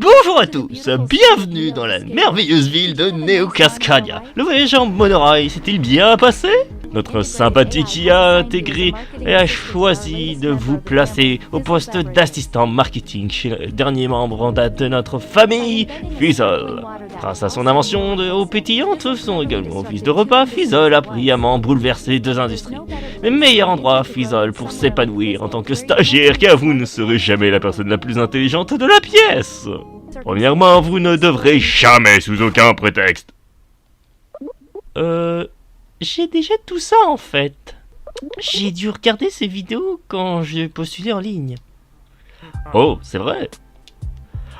Bonjour à tous, bienvenue dans la merveilleuse ville de Neo Cascadia. Le voyage en monorail s'est-il bien passé? Notre sympathique IA a intégré et a choisi de vous placer au poste d'assistant marketing chez le dernier membre en date de notre famille, Fizzle. Grâce à son invention de eau pétillante, son également office de repas, Fizzle a brillamment bouleversé deux industries. Le meilleur endroit, Fizzle, pour s'épanouir en tant que stagiaire, car vous ne serez jamais la personne la plus intelligente de la pièce. Premièrement, vous ne devrez jamais, sous aucun prétexte. J'ai déjà tout ça en fait. J'ai dû regarder ces vidéos quand j'ai postulé en ligne. Oh, c'est vrai.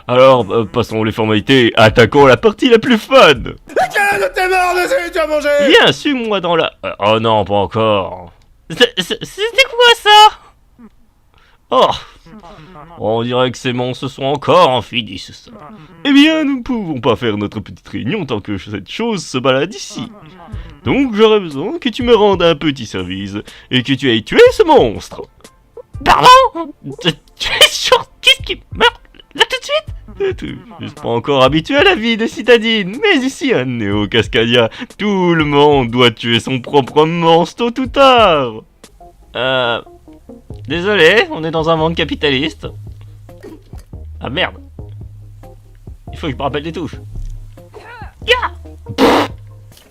Alors, passons les formalités, attaquons la partie la plus fun. Quelle de tes morts dessus tu as mangé? Viens, suis-moi dans la... oh non, pas encore. C'était quoi ça? Oh, on dirait que ces monstres sont encore en finis, ça. Eh bien, nous ne pouvons pas faire notre petite réunion tant que cette chose se balade ici. Donc, j'aurais besoin que tu me rendes un petit service et que tu ailles tuer ce monstre. Pardon? Tu es sûr? Qu'est-ce qui meurt là tout de suite? Je ne suis pas encore habitué à la vie de citadine, mais ici à Neo Cascadia, tout le monde doit tuer son propre monstre tôt ou tard. Désolé, on est dans un monde capitaliste. Ah merde. Il faut que je me rappelle les touches. Yeah.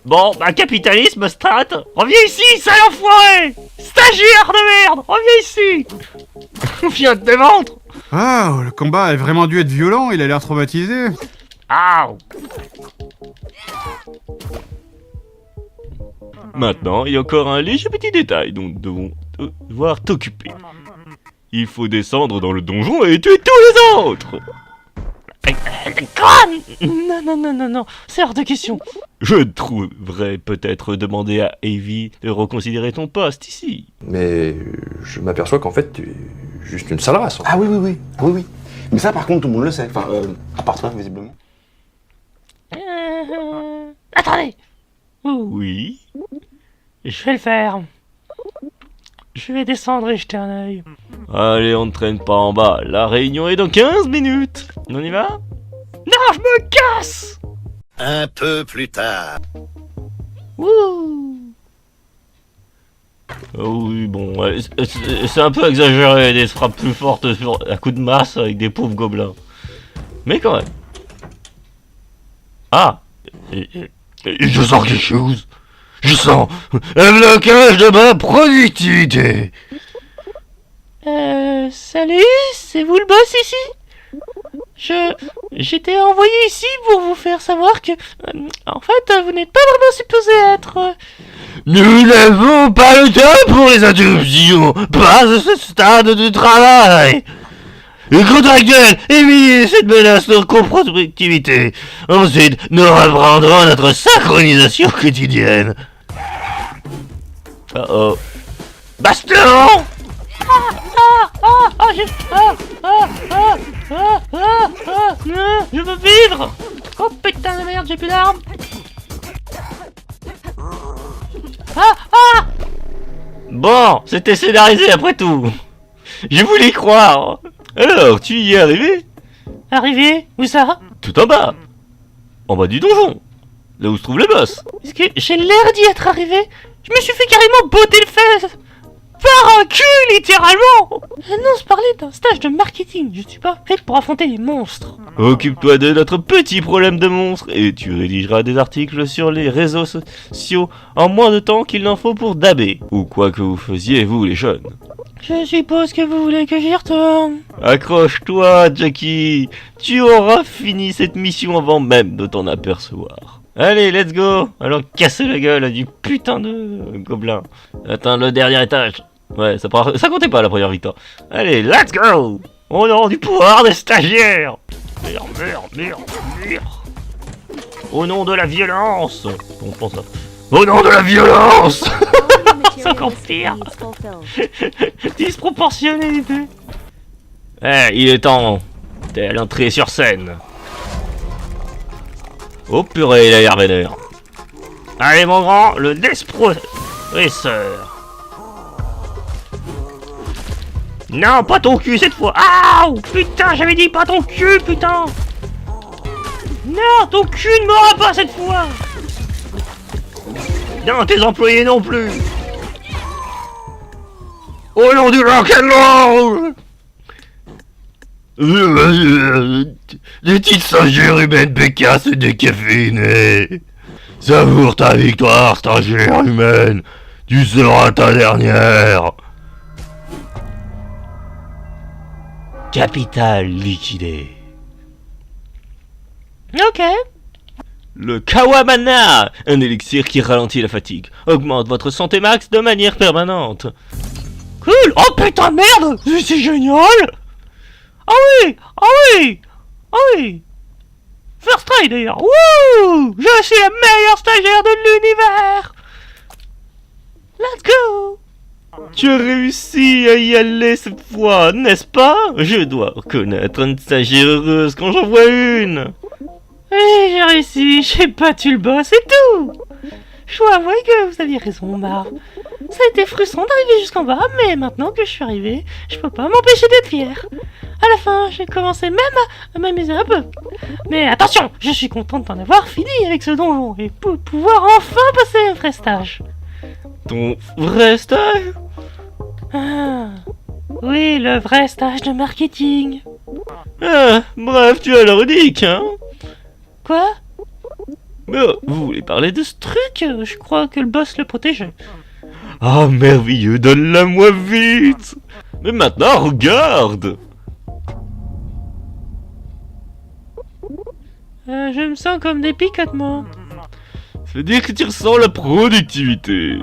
Bon, bah capitalisme, strat. Reviens ici, sale enfoiré. Stagiaire de merde, reviens ici. On vient de te vendre. Ah, le combat a vraiment dû être violent, il a l'air traumatisé. Aouh. Maintenant, il y a encore un léger petit détail dont nous devons devoir t'occuper. Il faut descendre dans le donjon et tuer tous les autres. Quoi? Non, c'est hors de question. Je trouverais peut-être demander à Evie de reconsidérer ton poste ici. Mais je m'aperçois qu'en fait, tu es juste une sale race. Ah oui. Mais ça, par contre, tout le monde le sait. Enfin, à part toi, visiblement. Attendez. Oui. Je vais le faire. Je vais descendre et jeter un œil. Allez, on ne traîne pas en bas. La réunion est dans 15 minutes. On y va? Non, je me casse! Un peu plus tard. Wouh! Oh oui, bon, ouais, c'est un peu exagéré des frappes plus fortes à coups de masse avec des pauvres gobelins. Mais quand même. Ah! Je sens quelque chose. Je sens un blocage de ma productivité. Salut, c'est vous le boss ici? J'étais envoyé ici pour vous faire savoir que, en fait, vous n'êtes pas vraiment supposé être... Nous n'avons pas le temps pour les interruptions, pas à ce stade du travail. Le contractuel émet cette menace de coproductivité. Ensuite, nous reprendrons notre synchronisation quotidienne. Oh. Baston! Je veux vivre! Oh putain de merde, j'ai plus d'armes! Bon, c'était scénarisé après tout. Je voulais y croire. Alors, tu y es arrivé? Arrivé? Où ça? Tout en bas. En bas du donjon. Là où se trouve le boss. Est-ce que j'ai l'air d'y être arrivé? Je me suis fait carrément botter le fesses par un cul, littéralement. Non, je parlais d'un stage de marketing. Je suis pas faite pour affronter les monstres. Occupe-toi de notre petit problème de monstre et tu rédigeras des articles sur les réseaux sociaux en moins de temps qu'il n'en faut pour dabber. Ou quoi que vous faisiez, vous les jeunes. Je suppose que vous voulez que j'y retourne. Accroche-toi, Jackie. Tu auras fini cette mission avant même de t'en apercevoir. Allez, let's go. Alors casser la gueule à du putain de gobelin. Atteindre le dernier étage. Ouais, ça comptait pas la première victoire. Allez, let's go. Au nom du pouvoir des stagiaires. Merde. Au nom de la violence. On pense ça. Au nom de la violence. C'est encore pire. Disproportionné les deux. Il est temps. T'es à l'entrée sur scène. Oh purée, il a l'air vénère. Allez mon grand, le Despresseur. Non, pas ton cul cette fois. Ah, putain, j'avais dit pas ton cul, putain. Non, ton cul ne m'aura pas cette fois. Non, tes employés non plus. Au nom du rock'n'roll. Des petites stagiaires humaines bécasses et décaféinées. Savoure ta victoire, stagiaire humaine. Tu seras ta dernière. Capital liquidé. Ok. Le Kawamana, un élixir qui ralentit la fatigue, augmente votre santé max de manière permanente. Cool. Oh putain de merde, c'est génial. Ah oui, ah oui, ah oui. First try d'ailleurs. Wouh, je suis la meilleure stagiaire de l'univers. Let's go. Tu as réussi à y aller cette fois, n'est-ce pas? Je dois reconnaître une stagiaire heureuse quand j'en vois une. Oui, j'ai réussi, j'ai battu le boss et tout. Je dois avouer que vous aviez raison, Marv. Ça a été frustrant d'arriver jusqu'en bas, mais maintenant que je suis arrivé, je peux pas m'empêcher d'être fier. À la fin, j'ai commencé même à m'amuser un peu. Mais attention, je suis contente d'en avoir fini avec ce donjon et pour pouvoir enfin passer un vrai stage. Ton vrai stage? Ah, oui, le vrai stage de marketing. Ah, bref, tu as l'air unique, hein? Quoi? Mais vous voulez parler de ce truc? Je crois que le boss le protégeait. Ah, merveilleux, donne-la-moi vite! Mais maintenant, regarde! Je me sens comme des picotements. Ça veut dire que tu ressens la productivité.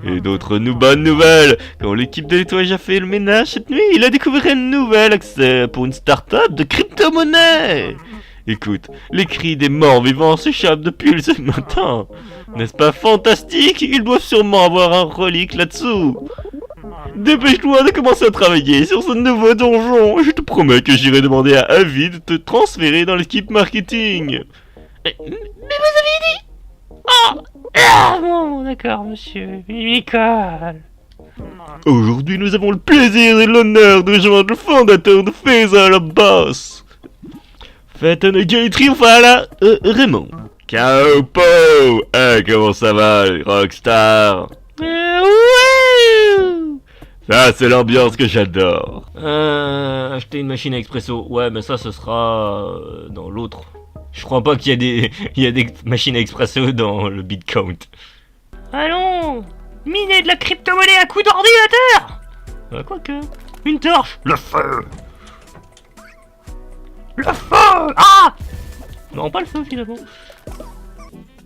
Et d'autres bonnes nouvelles. Quand l'équipe de nettoyage a fait le ménage cette nuit, il a découvert un nouvel accès pour une start-up de crypto-monnaie. Écoute, les cris des morts vivants s'échappent depuis ce matin. N'est-ce pas fantastique? Ils doivent sûrement avoir un relique là-dessous. Dépêche-toi de commencer à travailler sur ce nouveau donjon. Je te promets que j'irai demander à Avi de te transférer dans l'équipe marketing. Mais vous avez dit... Oh, ah bon, d'accord, monsieur. Nicole. Aujourd'hui, nous avons le plaisir et l'honneur de rejoindre le fondateur de Faisal la Boss. Faites un accueil triomphal à Raymond. Kaopo. Comment ça va, les rockstars? Ouais. Ça, c'est l'ambiance que j'adore. Acheter une machine à expresso. Ouais, mais ça, ce sera dans l'autre. Je crois pas qu'il y a des machines à expresso dans le beat count. Allons, miner de la crypto-monnaie à coups d'ordinateur. Quoique, une torche. Le feu. Le feu. Ah. Non, pas le feu finalement.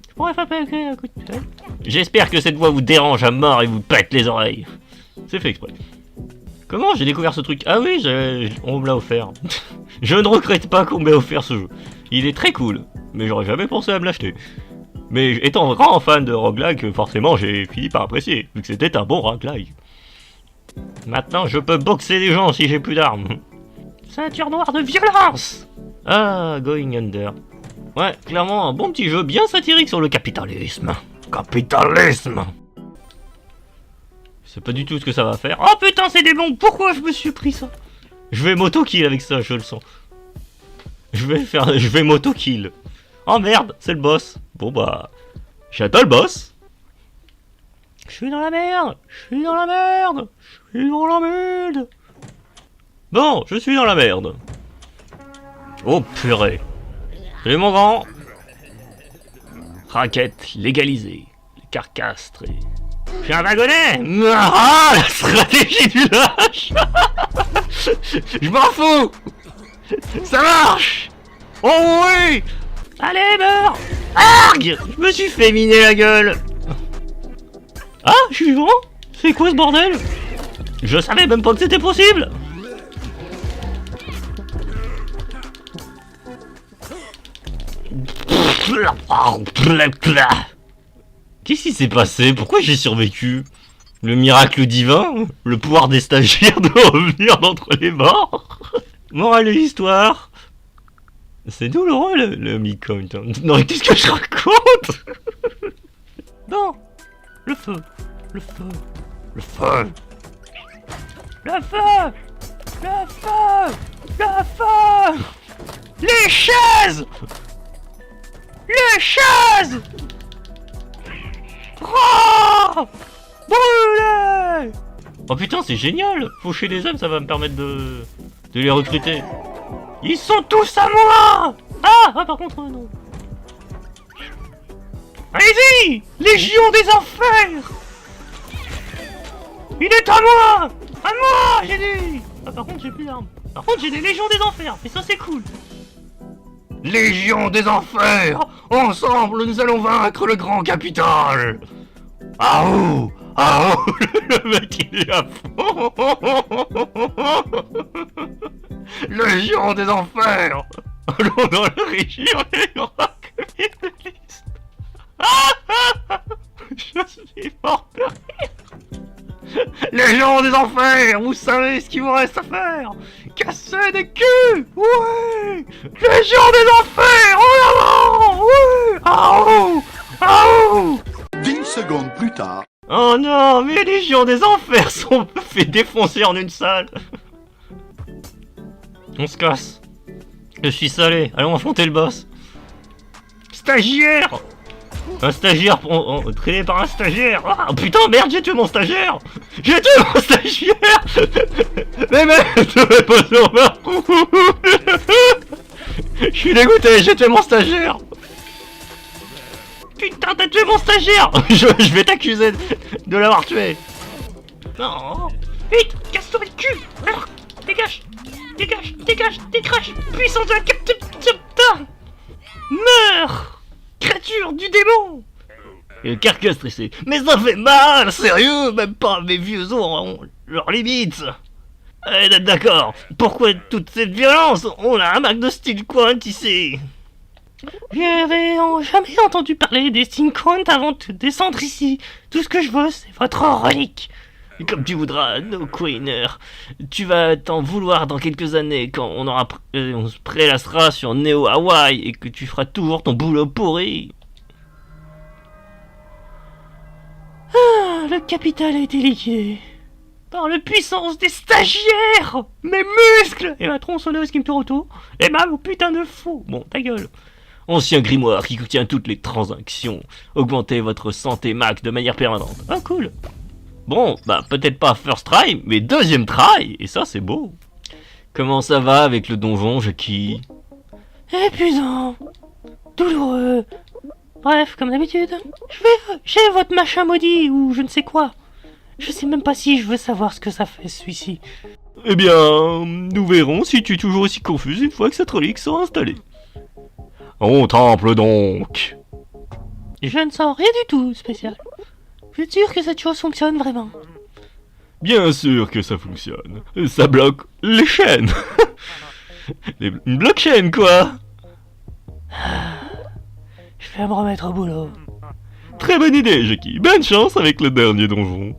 Je pourrais frapper avec un coup de pied. J'espère que cette voix vous dérange à mort et vous pète les oreilles. C'est fait exprès. Comment j'ai découvert ce truc? Ah oui, on me l'a offert. Je ne regrette pas qu'on m'ait offert ce jeu. Il est très cool, mais j'aurais jamais pensé à me l'acheter. Mais étant grand fan de roguelike, forcément j'ai fini par apprécier, vu que c'était un bon roguelike. Maintenant je peux boxer les gens si j'ai plus d'armes. Ceinture noire de violence. Ah, Going Under. Ouais, clairement un bon petit jeu bien satirique sur le capitalisme. Capitalisme. Je sais pas du tout ce que ça va faire. Oh putain, c'est des bombes. Pourquoi je me suis pris ça? Je vais m'auto-kill avec ça, je le sens. Je vais m'auto-kill. Oh merde, c'est le boss. Bon bah, j'attends le boss. Je suis dans la merde. Je suis dans la merde. Je suis dans la merde. Bon, je suis dans la merde. Oh purée. Salut mon grand. Raquette légalisée. Les carcasses très... Je suis un wagonnet. Ah, la stratégie du lâche. Je m'en fous. Ça marche. Oh oui. Allez, meurs. Argue. Je me suis fait miner la gueule. Ah, je suis vivant. C'est quoi ce bordel? Je savais même pas que c'était possible. Qu'est-ce qui s'est passé? Pourquoi j'ai survécu? Le miracle divin? Le pouvoir des stagiaires de revenir d'entre les morts? Morale de l'histoire. C'est douloureux le mi-count. Non mais qu'est-ce que je raconte? Bon. Le feu. Le feu. Le feu. Le feu. Le feu. Le feu. Les chaises. Le chasse. Oh, brûlez. Oh putain, c'est génial. Faucher les hommes, ça va me permettre de les recruter. Ils sont tous à moi. Ah, par contre, non. Allez-y, Légion des Enfers. Il est à moi. À moi, j'ai dit. Ah, par contre, j'ai plus d'armes. Par contre, j'ai des Légions des Enfers, et ça, c'est cool. Légion des Enfers. Ensemble, nous allons vaincre le grand capital. Ah oh, ah oh, le mec, il est à fond. Légion des Enfers. Allons dans la région des grands capitalistes. Je suis mort de rire. Légion des Enfers, vous savez ce qu'il vous reste à faire. Casser des culs. Ouais. Légion des Enfers, en avant. Ouais. Ah oh, ah oh. 10 secondes plus tard. Oh non, mais les Légions des Enfers sont fait défoncer en une salle. On se casse. Je suis salé, allons affronter le boss. Stagiaire. Un stagiaire traîné par un stagiaire. Ah putain, merde, j'ai tué mon stagiaire. J'ai tué mon stagiaire. Mais merde, je vais pas sur ma roue. Je suis dégoûté, j'ai tué mon stagiaire. Putain, t'as tué mon stagiaire. Je vais t'accuser de l'avoir tué. Non. Vite, casse-toi le cul. Alors, dégage. Dégage, dégage, dégage. Puissance de la capture. Meurs. Créature du démon. Et le carcasse stressé. Mais ça fait mal, sérieux. Même pas mes vieux os ont leurs limites. Allez, d'accord. Pourquoi toute cette violence? On a un Mac de style Quant ici. J'avais jamais entendu parler des Steamcoins avant de descendre ici. Tout ce que je veux, c'est votre relique. Et comme tu voudras, no Queener. Tu vas t'en vouloir dans quelques années quand on se prélassera sur Neo Hawaii et que tu feras toujours ton boulot pourri. Ah, le capital a été liquidé. Par la puissance des stagiaires. Mes muscles. Et ma tronçonneuse qui me tourne autour. Et ma putain de faux. Bon, ta gueule. Ancien grimoire qui contient toutes les transactions. Augmentez votre santé max de manière permanente. Ah, cool. Bon, bah peut-être pas first try, mais deuxième try. Et ça, c'est beau. Comment ça va avec le donjon, Jackie? Épuisant. Douloureux. Bref, comme d'habitude. J'ai votre machin maudit ou je ne sais quoi. Je sais même pas si je veux savoir ce que ça fait, celui-ci. Eh bien, nous verrons si tu es toujours aussi confuse une fois que cette relique sera installée. Au temple donc. Je ne sens rien du tout spécial. Vous êtes sûr que cette chose fonctionne vraiment? Bien sûr que ça fonctionne. Ça bloque les chaînes. Une blockchain quoi. Je vais me remettre au boulot. Très bonne idée, Jackie. Bonne chance avec le dernier donjon.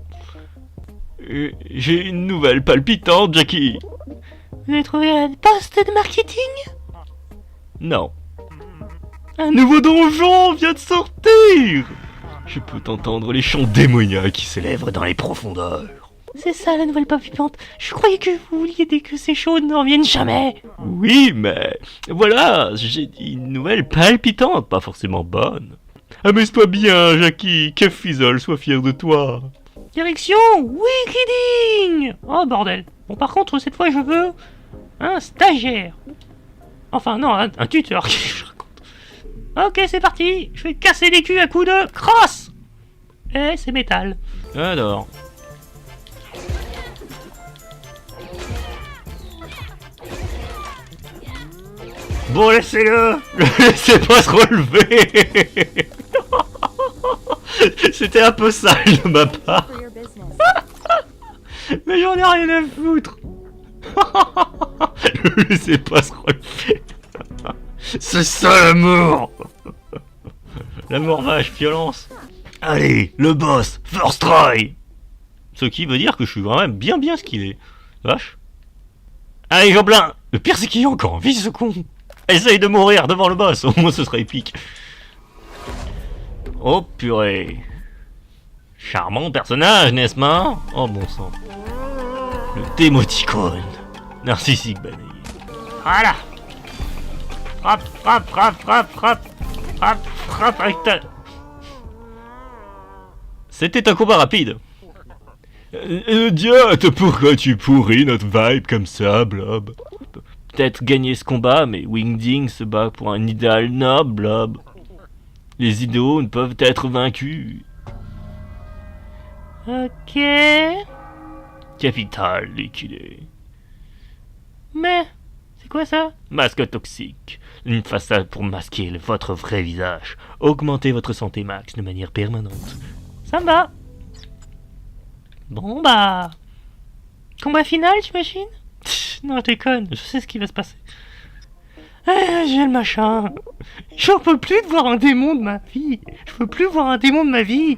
J'ai une nouvelle palpitante, Jackie. Vous avez trouvé un poste de marketing? Non. Un nouveau donjon vient de sortir. Je peux t'entendre les chants démoniaques qui s'élèvent dans les profondeurs. C'est ça la nouvelle palpitante. Je croyais que vous vouliez que ces choses n'en viennent jamais. Oui, mais voilà, j'ai dit une nouvelle palpitante, pas forcément bonne. Amuse-toi bien, Jackie, que Fizzle soit fier de toi. Direction Wikiding. Oh bordel. Bon par contre cette fois je veux un stagiaire. Enfin non, un tuteur. Ok c'est parti. Je vais casser les culs à coups de crosse. Eh c'est métal. Alors. Bon laissez-le. Laissez pas se relever. C'était un peu sale de ma part. Mais j'en ai rien à foutre. Ne laissez pas se relever. C'est ça l'amour. L'amour vache, violence. Allez, le boss, first try. Ce qui veut dire que je suis vraiment bien skillé. Vache. Allez, Jean plein. Le pire c'est qu'il y a encore envie ce con. Essaye de mourir devant le boss, au moins ce sera épique. Oh purée. Charmant personnage, n'est-ce pas? Oh bon sang. Le démoticône. Narcissique balayé. Voilà. Frappe, frappe, frappe, frappe, frappe. frappe avec ta... C'était un combat rapide. Dieu, pourquoi tu pourris notre vibe comme ça, Blob? Peut-être gagner ce combat, mais Wingding se bat pour un idéal noble, Blob. Les idéaux ne peuvent être vaincus. Ok. Capital liquidé. Mais, c'est quoi ça? Masque toxique. Une façade pour masquer votre vrai visage. Augmentez votre santé max de manière permanente. Ça me va. Bon bah... Combat final, j'imagine? Non, je déconne, je sais ce qui va se passer. J'ai le machin. J'en peux plus de voir un démon de ma vie. Je peux plus voir un démon de ma vie.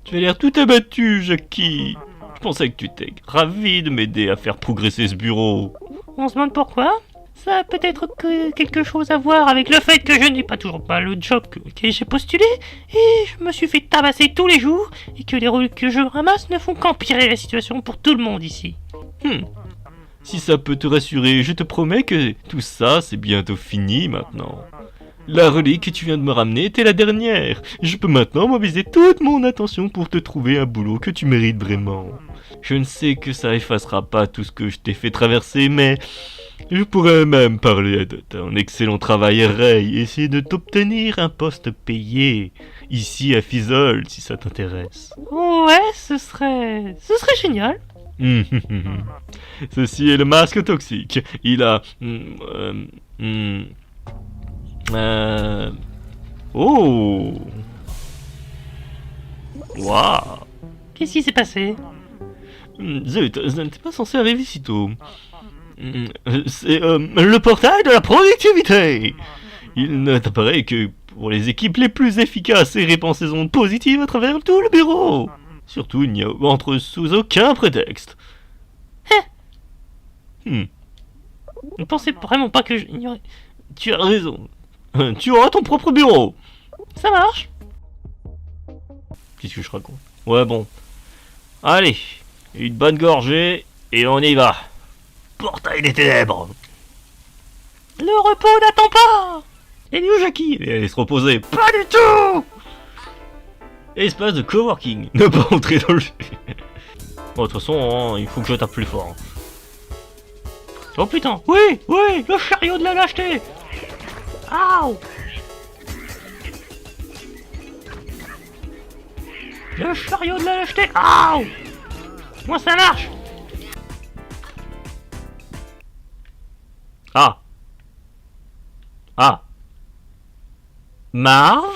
Tu as l'air tout abattu, Jackie. Je pensais que tu étais ravi de m'aider à faire progresser ce bureau. On se demande pourquoi? Ça a peut-être quelque chose à voir avec le fait que je n'ai pas toujours pas le job que j'ai postulé, et je me suis fait tabasser tous les jours, et que les rôles que je ramasse ne font qu'empirer la situation pour tout le monde ici. Si ça peut te rassurer, je te promets que tout ça, c'est bientôt fini maintenant. La relique que tu viens de me ramener était la dernière. Je peux maintenant mobiliser toute mon attention pour te trouver un boulot que tu mérites vraiment. Je ne sais que ça effacera pas tout ce que je t'ai fait traverser, mais... je pourrais même parler de ton excellent travail à Ray et essayer de t'obtenir un poste payé, ici à Fizzle, si ça t'intéresse. Ouais, ce serait génial. Ceci est le masque toxique. Il a... Oh. Waouh. Qu'est-ce qui s'est passé? Zut, je n'étais pas censé arriver si tôt. C'est le portail de la productivité. Il ne t'apparaît que pour les équipes les plus efficaces et répand ses ondes positives à travers tout le bureau. Surtout, il n'y a entre sous aucun prétexte. Ne pensez vraiment pas que j'ignorais. Tu as raison. Tu auras ton propre bureau. Ça marche. Qu'est-ce que je raconte? Ouais, bon. Allez, une bonne gorgée et on y va. Portail des ténèbres. Le repos n'attend pas. Elle est où, Jackie? Elle allait se reposer. Pas du tout. Espace de coworking. Ne pas entrer dans le... Bon, de toute façon, hein, il faut que je tape plus fort. Oh putain. Oui, le chariot de la lâcheté. Aouh. Le chariot de la lâcheté. Aouh. Moi, ça marche. Ah. Marv?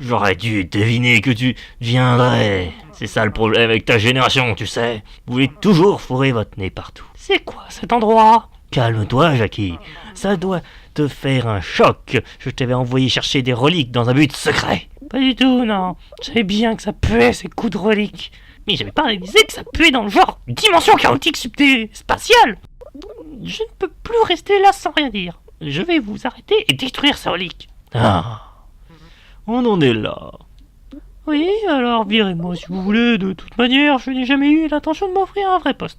J'aurais dû deviner que tu viendrais. C'est ça le problème avec ta génération, tu sais. Vous voulez toujours fourrer votre nez partout. C'est quoi cet endroit? Calme-toi, Jackie. Ça doit te faire un choc. Je t'avais envoyé chercher des reliques dans un but secret. Pas du tout, non. Je savais bien que ça puait ces coups de reliques. Mais j'avais pas réalisé que ça puait dans le genre dimension chaotique spatiale. Je ne peux plus rester là sans rien dire. Je vais vous arrêter et détruire ces reliques. Ah. On en est là. Oui, alors virez-moi si vous voulez. De toute manière, je n'ai jamais eu l'intention de m'offrir un vrai poste.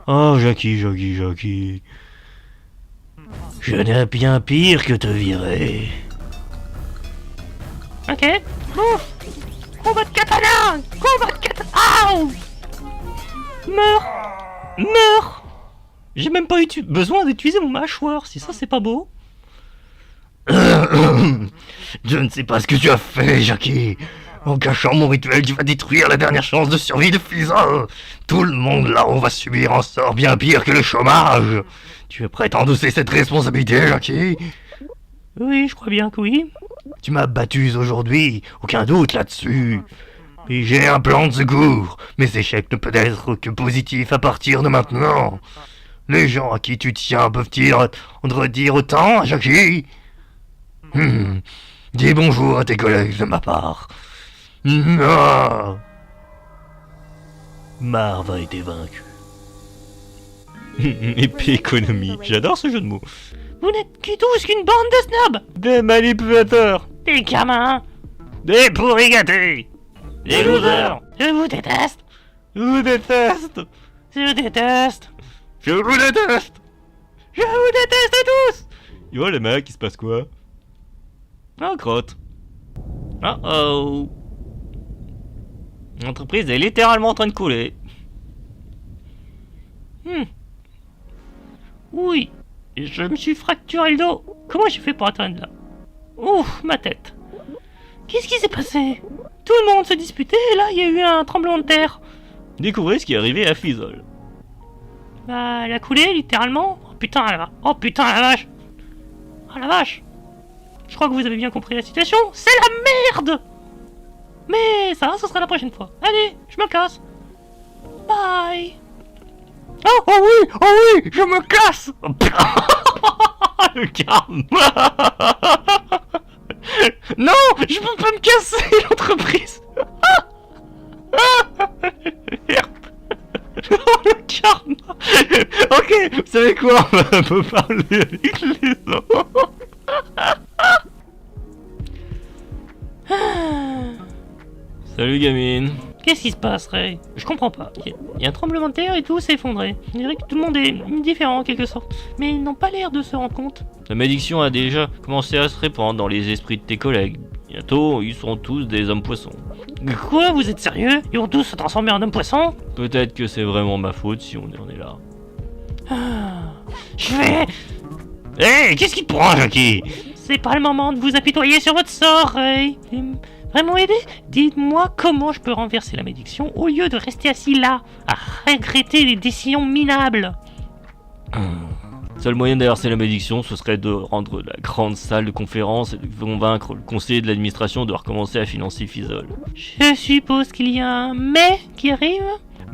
Oh, Jackie. Je n'ai bien pire que te virer. Ok. Ouf. Combat de katana. Aouh. Meurs. J'ai même pas besoin d'utiliser mon mâchoire, si ça c'est pas beau. Je ne sais pas ce que tu as fait, Jackie. En cachant mon rituel, tu vas détruire la dernière chance de survie de Fizzle. Tout le monde là-haut va subir un sort bien pire que le chômage. Tu es prêt à endosser cette responsabilité, Jackie? Oui, je crois bien que oui. Tu m'as battu aujourd'hui, aucun doute là-dessus. Et j'ai un plan de secours. Mes échecs ne peuvent être que positifs à partir de maintenant. Les gens à qui tu tiens peuvent-ils en redire autant, Jackie? Dis bonjour à tes collègues de ma part. Marv a été vaincu. Épée économie, j'adore ce jeu de mots. Vous n'êtes tous qu'une bande de snobs. Des manipulateurs. Des gamins. Des pourris gâtés. Des losers. Je vous déteste. Je vous déteste. Je vous déteste. Je vous déteste. Je vous déteste tous. Yo les mecs, il se passe quoi? Ah, crotte. Oh oh. L'entreprise est littéralement en train de couler. Oui, je me suis fracturé le dos. Comment j'ai fait pour atteindre là? Ouf, ma tête. Qu'est-ce qui s'est passé? Tout le monde se disputait et là il y a eu un tremblement de terre. Découvrez ce qui est arrivé à Fizzle. Bah, elle a coulé littéralement. Oh putain, oh putain la vache. Oh la vache. Je crois que vous avez bien compris la situation. C'est la merde. Mais ça, ce sera la prochaine fois. Allez, je me casse. Bye. Oh oui, je me casse. Le karma. Non, je peux pas me casser l'entreprise. Merde. Oh, le karma. Ok, vous savez quoi? On peut parler avec les autres. Salut gamine. Qu'est-ce qui se passe, Ray? Je comprends pas. Il y a un tremblement de terre et tout s'est effondré. On dirait que tout le monde est différent en quelque sorte. Mais ils n'ont pas l'air de se rendre compte. La malédiction a déjà commencé à se répandre dans les esprits de tes collègues. Bientôt, ils seront tous des hommes poissons. Quoi? Vous êtes sérieux? Ils vont tous se transformer en hommes poissons? Peut-être que c'est vraiment ma faute si on en est là. Je vais... Hé, qu'est-ce qui te prend, Jackie? C'est pas le moment de vous apitoyer sur votre sort, Ray. Vraiment aider? Dites-moi comment je peux renverser la malédiction au lieu de rester assis là, à regretter les décisions minables. Seul moyen d'inverser la malédiction, ce serait de rendre la grande salle de conférence et de convaincre le conseiller de l'administration de recommencer à financer Fizzle. Je suppose qu'il y a un mais qui arrive?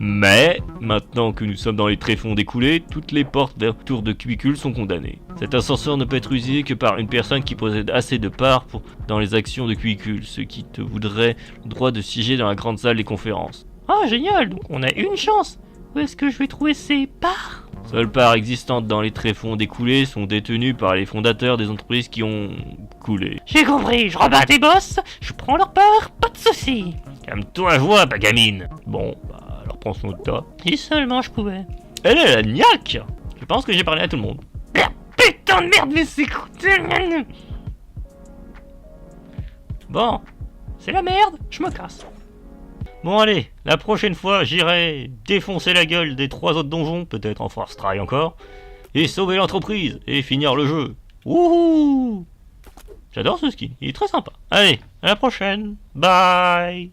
Mais, maintenant que nous sommes dans les tréfonds découlés, toutes les portes vers tour de cubicules sont condamnées. Cet ascenseur ne peut être utilisé que par une personne qui possède assez de parts dans les actions de cubicules, ce qui te voudrait le droit de siéger dans la grande salle des conférences. Ah, génial, donc on a une chance. Où est-ce que je vais trouver ces parts? Seules parts existantes dans les tréfonds découlés sont détenues par les fondateurs des entreprises qui ont coulé. J'ai compris, je rebats tes boss, je prends leur part, pas de soucis. Calme-toi, voix, bagamine. Bon, alors prends son tas. Si seulement je pouvais. Elle est la niaque. Je pense que j'ai parlé à tout le monde. Putain de merde, mais c'est... Bon, c'est la merde, je me casse. Bon allez, la prochaine fois j'irai défoncer la gueule des 3 autres donjons, peut-être en force try encore, et sauver l'entreprise, et finir le jeu. Wouhou! J'adore ce skin, il est très sympa. Allez, à la prochaine, bye!